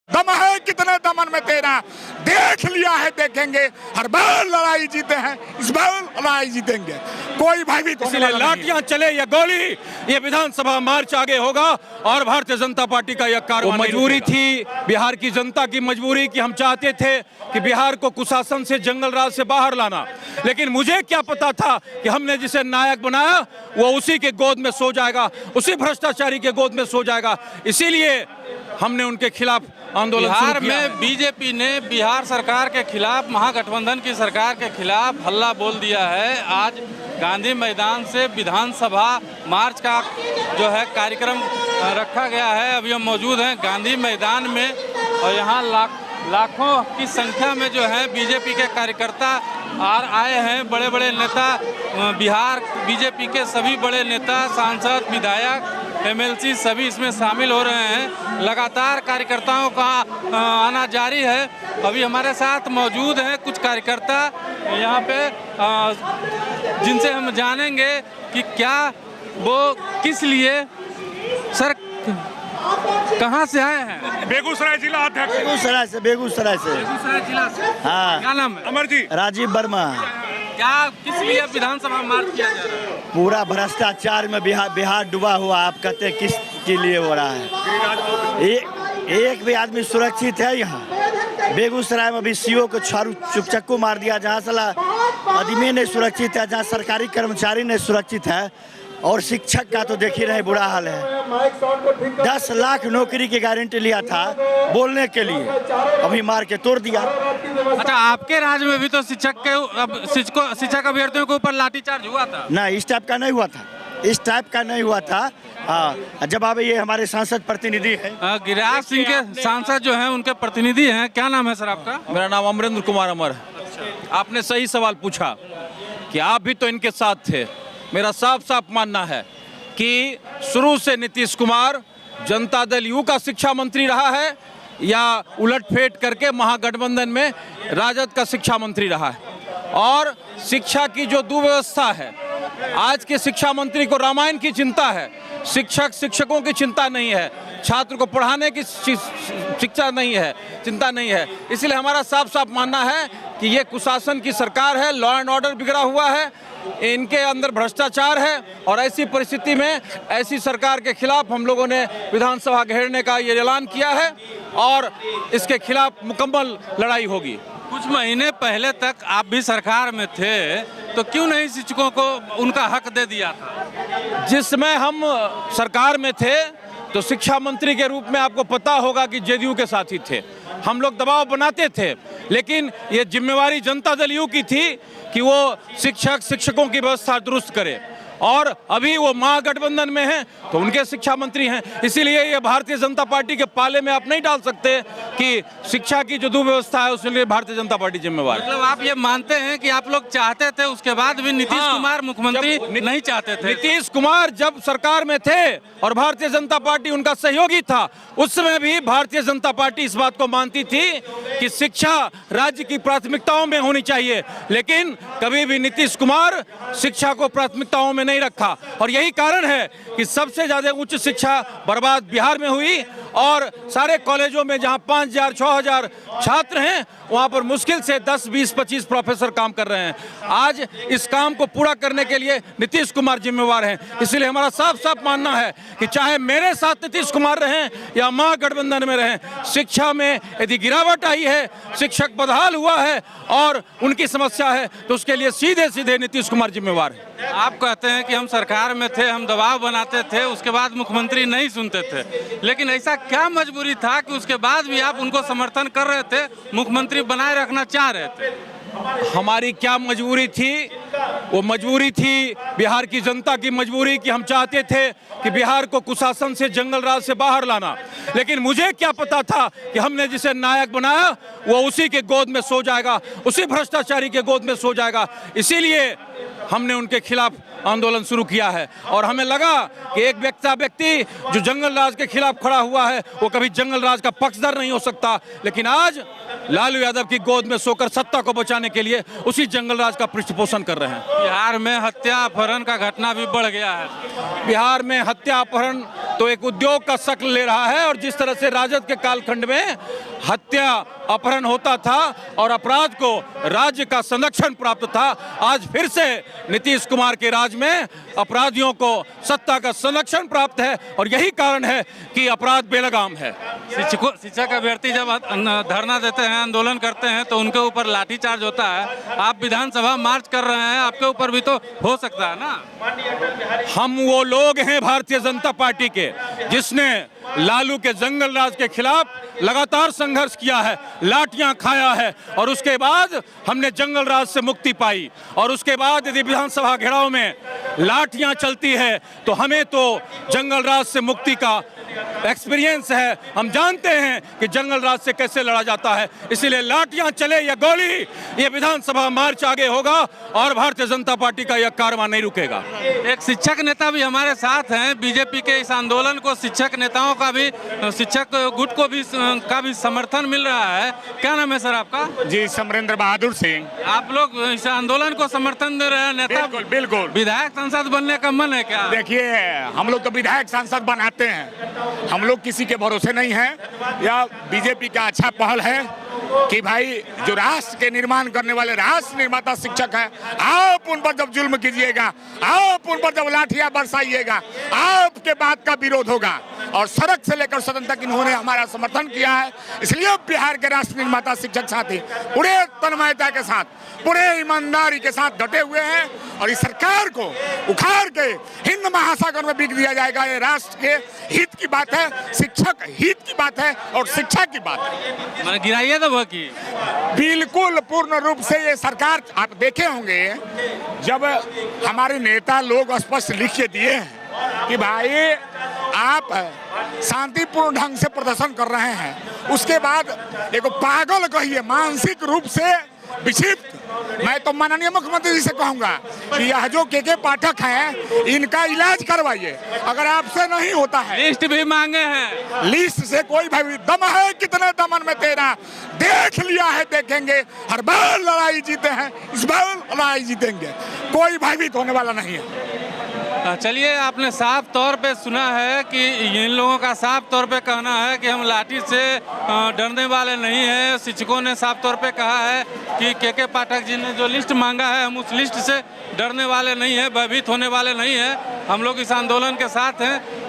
दम है कितने दमन में तेरा, देख लिया है देखेंगे, हर बार लड़ाई जीते हैं, इस बार लड़ाई जीतेंगे, कोई भयभीत होने इसलिए वाला नहीं है। लाठियां चले या गोली, ये विधानसभा मार्च आगे होगा और भारतीय जनता पार्टी का यह कारवां मजबूरी थी, बिहार की जनता की मजबूरी कि हम चाहते थे कि बिहार को कुशासन से, जंगल राज से बाहर लाना, लेकिन मुझे क्या पता था कि हमने जिसे नायक बनाया वो उसी के गोद में सो जाएगा, उसी भ्रष्टाचारी के गोद में सो जाएगा। इसीलिए हमने उनके खिलाफ आंदोलन बिहार शुरू किया में है। बीजेपी ने बिहार सरकार के खिलाफ, महागठबंधन की सरकार के खिलाफ हल्ला बोल दिया है। आज गांधी मैदान से विधानसभा मार्च का जो है कार्यक्रम रखा गया है। अभी हम मौजूद हैं गांधी मैदान में और यहाँ लाखों की संख्या में जो है बीजेपी के कार्यकर्ता आए हैं। बड़े बड़े नेता, बिहार बीजेपी के सभी बड़े नेता, सांसद, विधायक, एमएलसी सभी इसमें शामिल हो रहे हैं। लगातार कार्यकर्ताओं का आना जारी है। अभी हमारे साथ मौजूद हैं कुछ कार्यकर्ता यहाँ पे, जिनसे हम जानेंगे कि क्या वो किस लिए, सर कहाँ से आए हैं? बेगूसराय जिला अध्यक्ष, बेगूसराय से बेगूसराय जिला से। हाँ। क्या नाम है? अमर जी, राजीव वर्मा। क्या किस लिए विधानसभा मार्च किया जा रहा है? पूरा भ्रष्टाचार में बिहार डूबा हुआ। आप कहते हैं किस के लिए हो रहा है? एक भी आदमी सुरक्षित है यहाँ? बेगूसराय में भी सीओ को चक्कू मार दिया, जहाँ साला आदमी नहीं सुरक्षित है, जहाँ सरकारी कर्मचारी नहीं सुरक्षित है, और शिक्षक का तो देख ही रहे बुरा हाल है। 10 लाख नौकरी की गारंटी लिया था बोलने के लिए, अभी मार के तोड़ दिया। अच्छा, आपके राज्य में भी तो शिक्षक अभ्यर्थियों के ऊपर लाठीचार्ज हुआ था? नहीं, इस टाइप का नहीं हुआ था, इस टाइप का नहीं हुआ था। हाँ, जब अब ये हमारे सांसद प्रतिनिधि है, गिरिराज सिंह के सांसद जो हैं उनके प्रतिनिधि हैं। क्या नाम है सर आपका? मेरा नाम अमरेंद्र कुमार अमर है। आपने सही सवाल पूछा कि आप भी तो इनके साथ थे। मेरा साफ साफ मानना है कि शुरू से नीतीश कुमार जनता दल यू का शिक्षा मंत्री रहा है या उलटफेर करके महागठबंधन में राजद का शिक्षा मंत्री रहा है। और शिक्षा की जो दुर्व्यवस्था है, आज के शिक्षा मंत्री को रामायण की चिंता है, शिक्षकों की चिंता नहीं है, छात्र को पढ़ाने की शिक्षा नहीं है, चिंता नहीं है। इसलिए हमारा साफ साफ मानना है कि ये कुशासन की सरकार है, लॉ एंड ऑर्डर बिगड़ा हुआ है, इनके अंदर भ्रष्टाचार है, और ऐसी परिस्थिति में ऐसी सरकार के खिलाफ हम लोगों ने विधानसभा घेरने का ये ऐलान किया है और इसके खिलाफ मुकम्मल लड़ाई होगी। कुछ महीने पहले तक आप भी सरकार में थे, तो क्यों नहीं शिक्षकों को उनका हक दे दिया था? जिस समय हम सरकार में थे तो शिक्षा मंत्री के रूप में आपको पता होगा कि जेडीयू के साथी थे, हम लोग दबाव बनाते थे, लेकिन ये जिम्मेवारी जनता दल यू की थी कि वो शिक्षकों की व्यवस्था दुरुस्त करे, और अभी वो महागठबंधन में हैं तो उनके शिक्षा मंत्री हैं। इसीलिए ये भारतीय जनता पार्टी के पाले में आप नहीं डाल सकते कि शिक्षा की जो दुर्व्यवस्था है उसके लिए भारतीय जनता पार्टी जिम्मेवार है। मतलब आप ये मानते हैं कि आप लोग चाहते थे, उसके बाद भी नीतीश कुमार मुख्यमंत्री नहीं चाहते थे? नीतीश कुमार जब सरकार में थे और भारतीय जनता पार्टी उनका सहयोगी था, उस समय भी भारतीय जनता पार्टी इस बात को मानती थी कि शिक्षा राज्य की प्राथमिकताओं में होनी चाहिए, लेकिन कभी भी नीतीश कुमार शिक्षा को प्राथमिकताओं में नहीं रखा। और यही कारण है कि सबसे ज्यादा उच्च शिक्षा बर्बाद बिहार में हुई, और सारे कॉलेजों में जहां 5000 6000 छात्र हैं वहां पर मुश्किल से 10 20 25 प्रोफेसर काम कर रहे हैं। आज इस काम को पूरा करने के लिए नीतीश कुमार जिम्मेवार हैं। इसलिए हमारा साफ साफ मानना है कि चाहे मेरे साथ नीतीश कुमार रहें या महागठबंधन में रहें, शिक्षा में यदि गिरावट आई है, शिक्षक बदहाल हुआ है और उनकी समस्या है, तो उसके लिए सीधे सीधे नीतीश कुमार जिम्मेवार है। आप कहते हैं कि हम सरकार में थे, हम दबाव बनाते थे, उसके बाद मुख्यमंत्री नहीं सुनते थे, लेकिन ऐसा क्या मजबूरी था कि उसके बाद भी आप उनको समर्थन कर रहे थे, मुख्यमंत्री बनाए रखना चाह रहे थे? हमारी क्या मजबूरी थी? वो मजबूरी थी बिहार की जनता की मजबूरी कि हम चाहते थे कि बिहार को कुशासन से, जंगल राज से बाहर लाना, लेकिन मुझे क्या पता था कि हमने जिसे नायक बनाया वो उसी के गोद में सो जाएगा, उसी भ्रष्टाचारी के गोद में सो जाएगा। इसीलिए हमने उनके खिलाफ आंदोलन शुरू किया है, और हमें लगा कि एक व्यक्ति जो जंगल राज के खिलाफ खड़ा हुआ है वो कभी जंगल राज का पक्षधर नहीं हो सकता, लेकिन आज लालू यादव की गोद में सोकर सत्ता को बचाने के लिए उसी जंगल राज का पृष्ठपोषण कर रहे हैं। रहे हैं। बिहार में हत्या अपहरण का घटना भी बढ़ गया है। बिहार में हत्या अपहरण तो एक उद्योग का शक्ल ले रहा है, और जिस तरह से राजद के कालखंड में हत्या अपहरण होता था और अपराध को राज्य का संरक्षण प्राप्त था, आज फिर से नीतीश कुमार के राज में अपराधियों को सत्ता का संरक्षण प्राप्त है, और यही कारण है कि अपराध बेलगाम है। शिक्षक अभ्यर्थी जब धरना देते हैं, आंदोलन करते हैं, तो उनके ऊपर लाठीचार्ज होता है। आप विधानसभा मार्च कर रहे हैं, आपके ऊपर भी तो हो सकता है ना। हम वो लोग हैं भारतीय जनता पार्टी के जिसने लालू के जंगल राज के खिलाफ लगातार संघर्ष किया है, लाठियां खाया है, और उसके बाद हमने जंगल राज से मुक्ति पाई। और उसके बाद यदि विधानसभा घेराव में लाठियां चलती है तो हमें तो जंगल राज से मुक्ति का एक्सपीरियंस है, हम जानते हैं कि जंगल राज से कैसे लड़ा जाता है। इसीलिए लाठियां चले या गोली, ये विधानसभा मार्च आगे होगा और भारतीय जनता पार्टी का यह कारवां नहीं रुकेगा। एक शिक्षक नेता भी हमारे साथ हैं। बीजेपी के इस आंदोलन को शिक्षक नेताओं का भी, शिक्षक गुट को भी समर्थन मिल रहा है। क्या नाम है सर आपका? जी, समरेंद्र बहादुर सिंह। आप लोग इस आंदोलन को समर्थन दे रहे हैं? नेता बिल्कुल बिल्कुल। विधायक सांसद बनने का मन है क्या? देखिए, हम लोग तो विधायक सांसद बनाते हैं, हम लोग किसी के भरोसे नहीं हैं। यह बीजेपी का अच्छा पहल है कि भाई जो राष्ट्र के निर्माण करने वाले राष्ट्र निर्माता शिक्षक हैं, आप उन पर जब जुल्म कीजिएगा, आप उन पर जब लाठियां बरसाइएगा, आपके बात का विरोध होगा। और सड़क से लेकर सदन तक इन्होंने हमारा समर्थन किया है। इसलिए बिहार के राष्ट्र निर्माता शिक्षक साथी पूरे तन्मयता के साथ, पूरे ईमानदारी के साथ डटे हुए हैं, और इस सरकार को उखाड़ के हिंद महासागर में बिक दिया जाएगा। ये राष्ट्र के हित की बात है, शिक्षक हित की बात है, और शिक्षा की बात है। मैंने गिराइए तो वो की बिल्कुल पूर्ण रूप से ये सरकार, आप देखे होंगे जब हमारे नेता लोग स्पष्ट लिख के दिए हैं कि भाई आप शांतिपूर्ण ढंग से प्रदर्शन कर रहे हैं, उसके बाद एक पागल कहिए, मानसिक रूप से विक्षिप्त, मैं तो माननीय मुख्यमंत्री जी से कहूंगा कि यह जो के पाठक हैं, इनका इलाज करवाइए। अगर आपसे नहीं होता है, लिस्ट भी मांगे हैं। लिस्ट से कोई भाई, दम है कितने दमन में तेरा, देख लिया है देखेंगे, हर बार लड़ाई जीते हैं, इस बार लड़ाई जीतेंगे, कोई भयभीत होने वाला नहीं है। चलिए, आपने साफ तौर पे सुना है कि इन लोगों का साफ तौर पे कहना है कि हम लाठी से डरने वाले नहीं हैं। शिक्षकों ने साफ तौर पे कहा है कि के पाठक जी ने जो लिस्ट मांगा है, हम उस लिस्ट से डरने वाले नहीं हैं, भयभीत होने वाले नहीं हैं। हम लोग इस आंदोलन के साथ हैं।